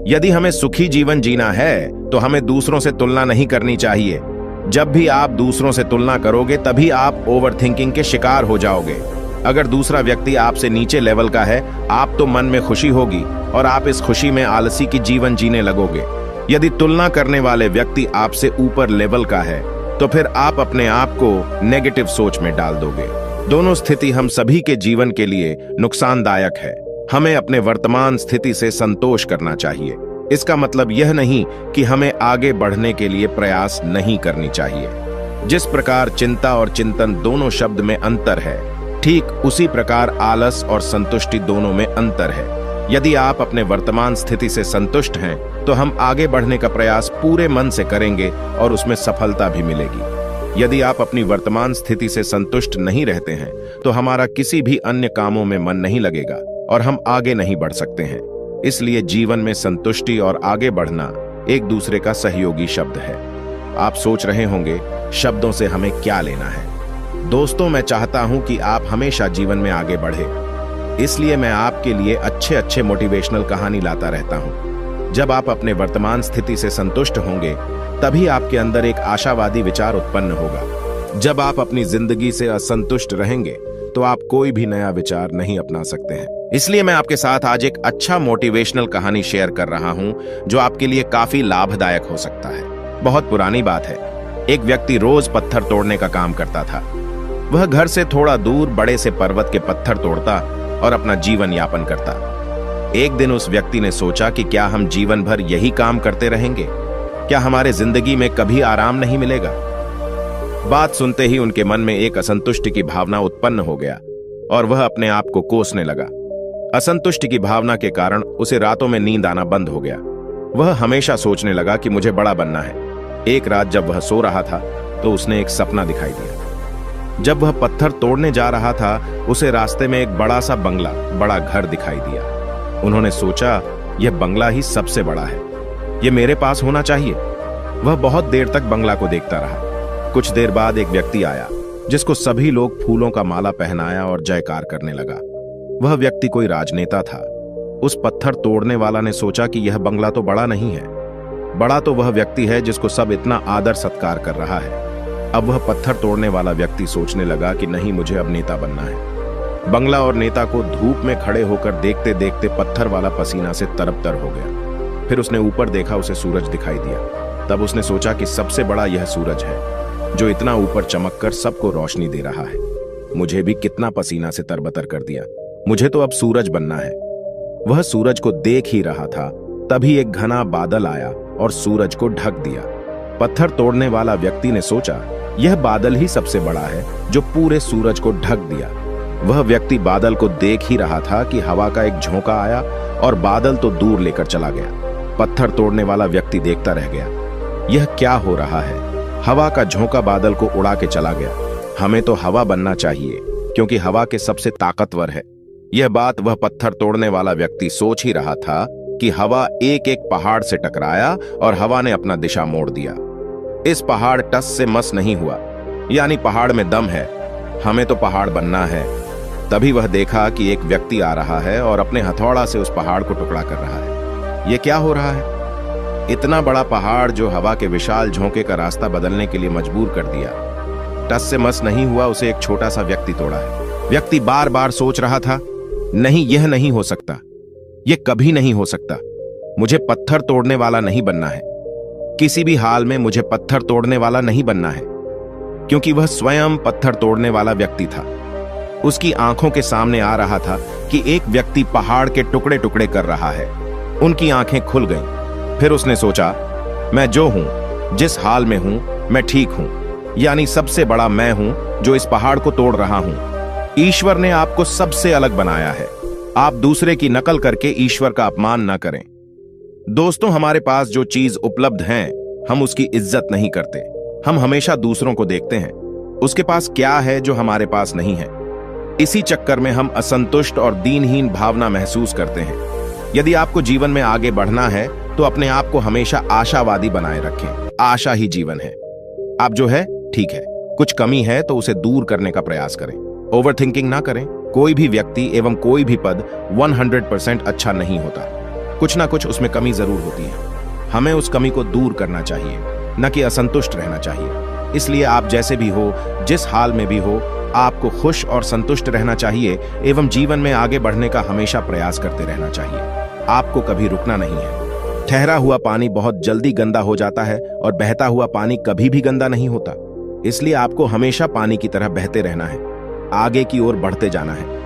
यदि हमें सुखी जीवन जीना है तो हमें दूसरों से तुलना नहीं करनी चाहिए। जब भी आप दूसरों से तुलना करोगे तभी आप ओवरथिंकिंग के शिकार हो जाओगे। अगर दूसरा व्यक्ति आपसे नीचे लेवल का है, आप तो मन में खुशी होगी और आप इस खुशी में आलसी की जीवन जीने लगोगे। यदि तुलना करने वाले व्यक्ति आपसे ऊपर लेवल का है तो फिर आप अपने आप को नेगेटिव सोच में डाल दोगे। दोनों स्थिति हम सभी के जीवन के लिए नुकसानदायक है। हमें अपने वर्तमान स्थिति से संतोष करना चाहिए। इसका मतलब यह नहीं कि हमें आगे बढ़ने के लिए प्रयास नहीं करनी चाहिए। जिस प्रकार चिंता और चिंतन दोनों शब्द में अंतर है, ठीक उसी प्रकार आलस और संतुष्टि दोनों में अंतर है। यदि आप अपने वर्तमान स्थिति से संतुष्ट हैं तो हम आगे बढ़ने का प्रयास पूरे मन से करेंगे और उसमें सफलता भी मिलेगी। यदि आप अपनी वर्तमान स्थिति से संतुष्ट नहीं रहते हैं तो हमारा किसी भी अन्य कामों में मन नहीं लगेगा और हम आगे नहीं बढ़ सकते हैं। इसलिए जीवन में संतुष्टि और आगे बढ़ना एक दूसरे का सहयोगी शब्द है। आप सोच रहे होंगे शब्दों से हमें क्या लेना है। दोस्तों, मैं चाहता हूं कि आप हमेशा जीवन में आगे बढ़े, इसलिए मैं आपके लिए अच्छे अच्छे मोटिवेशनल कहानी लाता रहता हूं। जब आप अपने वर्तमान स्थिति से संतुष्ट होंगे तभी आपके अंदर एक आशावादी विचार उत्पन्न होगा। जब आप अपनी जिंदगी से असंतुष्ट रहेंगे तो आप कोई भी नया विचार नहीं अपना सकते हैं। इसलिए मैं आपके साथ आज एक अच्छा मोटिवेशनल कहानी शेयर कर रहा हूं जो आपके लिए काफी लाभदायक हो सकता है। बहुत पुरानी बात है। एक व्यक्ति रोज पत्थर तोड़ने का काम करता था। वह घर से थोड़ा दूर बड़े से पर्वत के पत्थर तोड़ता और अपना जीवन यापन करता। एक दिन उस व्यक्ति ने सोचा कि क्या हम जीवन भर यही काम करते रहेंगे? क्या हमारे जिंदगी में कभी आराम नहीं मिलेगा? बात सुनते ही उनके मन में एक असंतुष्टि की भावना उत्पन्न हो गया और वह अपने आप को कोसने लगा। असंतुष्टि की भावना के कारण उसे रातों में नींद आना बंद हो गया। वह हमेशा सोचने लगा कि मुझे बड़ा बनना है। एक रात जब वह सो रहा था तो उसने एक सपना दिखाई दिया। जब वह पत्थर तोड़ने जा रहा था, उसे रास्ते में एक बड़ा सा बंगला, बड़ा घर दिखाई दिया। उन्होंने सोचा, यह बंगला ही सबसे बड़ा है, यह मेरे पास होना चाहिए। वह बहुत देर तक बंगला को देखता रहा। कुछ देर बाद एक व्यक्ति आया जिसको सभी लोग फूलों का माला पहनाया और जयकार करने लगा। वह व्यक्ति कोई राजनेता था। उस पत्थर तोड़ने वाला ने सोचा कि यह बंगला तो बड़ा नहीं है, बड़ा तो वह व्यक्ति है जिसको सब इतना आदर सत्कार कर रहा है। अब वह पत्थर तोड़ने वाला व्यक्ति सोचने लगा कि नहीं, मुझे अब नेता बनना है। बंगला और नेता को धूप में खड़े होकर देखते देखते पत्थर वाला पसीना से तरबतर हो गया। फिर उसने ऊपर देखा, उसे सूरज दिखाई दिया। तब उसने सोचा कि सबसे बड़ा यह सूरज है जो इतना ऊपर चमककर सबको रोशनी दे रहा है। मुझे भी कितना पसीना से तरबतर कर दिया, मुझे तो अब सूरज बनना है। वह सूरज को देख ही रहा था, तभी एक घना बादल आया और सूरज को ढक दिया। पत्थर तोड़ने वाला व्यक्ति ने सोचा, यह बादल ही सबसे बड़ा है जो पूरे सूरज को ढक दिया। वह व्यक्ति बादल को देख ही रहा था कि हवा का एक झोंका आया और बादल तो दूर लेकर चला गया। पत्थर तोड़ने वाला व्यक्ति देखता रह गया, यह क्या हो रहा है? हवा का झोंका बादल को उड़ा के चला गया। हमें तो हवा बनना चाहिए क्योंकि हवा के सबसे ताकतवर है। यह बात वह पत्थर तोड़ने वाला व्यक्ति सोच ही रहा था कि हवा एक एक पहाड़ से टकराया और हवा ने अपना दिशा मोड़ दिया। इस पहाड़ टस से मस नहीं हुआ, यानी पहाड़ में दम है, हमें तो पहाड़ बनना है। तभी वह देखा कि एक व्यक्ति आ रहा है और अपने हथौड़ा से उस पहाड़ को टुकड़ा कर रहा है। यह क्या हो रहा है? इतना बड़ा पहाड़ जो हवा के विशाल झोंके का रास्ता बदलने के लिए मजबूर कर दिया। टस से मस नहीं हुआ, उसे एक छोटा सा व्यक्ति तोड़ा है। व्यक्ति बार बार सोच रहा था, नहीं, यह नहीं हो सकता, यह कभी नहीं हो सकता। मुझे पत्थर तोड़ने वाला नहीं बनना है, किसी भी हाल में मुझे पत्थर तोड़ने वाला नहीं बनना है। क्योंकि वह स्वयं पत्थर तोड़ने वाला व्यक्ति था। उसकी आंखों के सामने आ रहा था कि एक व्यक्ति पहाड़ के टुकड़े टुकड़े कर रहा है। उनकी आंखें खुल गईं। फिर उसने सोचा, मैं जो हूं, जिस हाल में हूं, मैं ठीक हूं, यानी सबसे बड़ा मैं हूं जो इस पहाड़ को तोड़ रहा हूं। ईश्वर ने आपको सबसे अलग बनाया है। आप दूसरे की नकल करके ईश्वर का अपमान ना करें। दोस्तों, हमारे पास जो चीज उपलब्ध है हम उसकी इज्जत नहीं करते। हम हमेशा दूसरों को देखते हैं, उसके पास क्या है जो हमारे पास नहीं है। इसी चक्कर में हम असंतुष्ट और दीनहीन भावना महसूस करते हैं। यदि आपको जीवन में आगे बढ़ना है तो अपने आप को हमेशा आशावादी बनाए रखें। आशा ही जीवन है। आप जो है ठीक है, कुछ कमी है तो उसे दूर करने का प्रयास करें। ओवरथिंकिंग ना करें। कोई भी व्यक्ति एवं कोई भी पद 100% अच्छा नहीं होता। कुछ ना कुछ उसमें कमी जरूर होती है। हमें उस कमी को दूर करना चाहिए, न कि असंतुष्ट रहना चाहिए। इसलिए आप जैसे भी हो, जिस हाल में भी हो, आपको खुश और संतुष्ट रहना चाहिए एवं जीवन में आगे बढ़ने का हमेशा प्रयास करते रहना चाहिए। आपको कभी रुकना नहीं है। ठहरा हुआ पानी बहुत जल्दी गंदा हो जाता है और बहता हुआ पानी कभी भी गंदा नहीं होता। इसलिए आपको हमेशा पानी की तरह बहते रहना है, आगे की ओर बढ़ते जाना है।